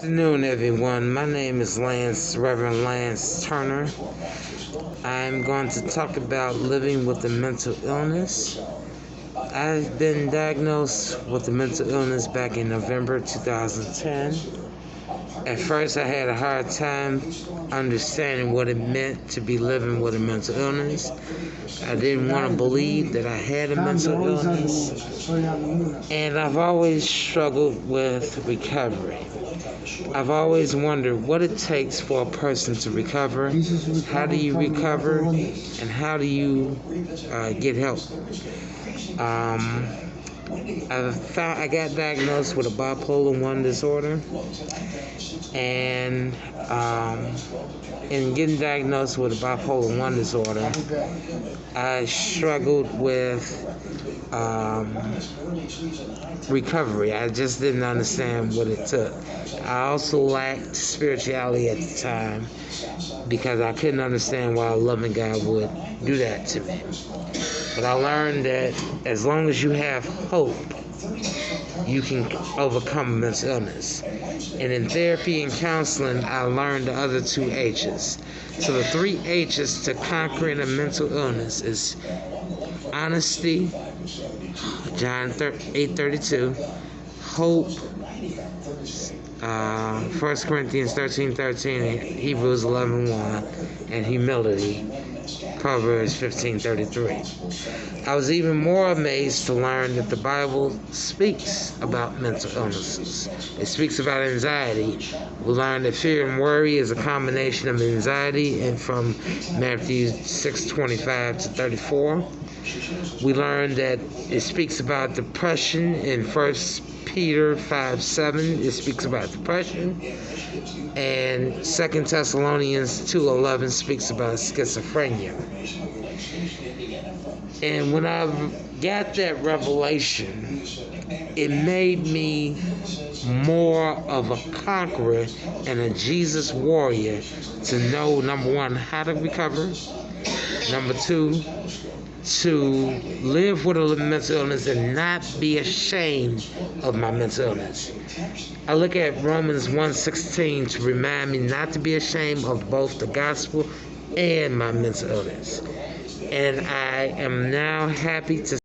Good afternoon, everyone. My name is Reverend Lance Turner. I'm going to talk about living with a mental illness. I've been diagnosed with a mental illness back in November 2010. At first, I had a hard time understanding what it meant to be living with a mental illness. I didn't want to believe that I had a mental illness, and I've always struggled with recovery. I've always wondered what it takes for a person to recover. How do you recover, and how do you get help? I got diagnosed with a bipolar 1 disorder, and in getting diagnosed with a bipolar 1 disorder, I struggled with recovery. I just didn't understand what it took. I also lacked spirituality at the time because I couldn't understand why a loving God would do that to me. But I learned that as long as you have hope, you can overcome a mental illness. And in therapy and counseling, I learned the other 2 H's. So the 3 H's to conquering a mental illness is honesty, John 8:32, hope, 1 Corinthians 13:13, Hebrews 11:1, and humility, Proverbs 15:33. I was even more amazed to learn that the Bible speaks about mental illnesses. It speaks about anxiety. We learned that fear and worry is a combination of anxiety, and from Matthew 6:25-34. We learned that it speaks about depression in 1 Peter 5:7. It speaks about depression. And 2 Thessalonians 2:11 speaks about schizophrenia. And when I got that revelation, it made me more of a conqueror and a Jesus warrior to know, number 1, how to recover. Number 2, to live with a mental illness and not be ashamed of my mental illness. I look at Romans 1:16 to remind me not to be ashamed of both the gospel and my mental illness. And I am now happy to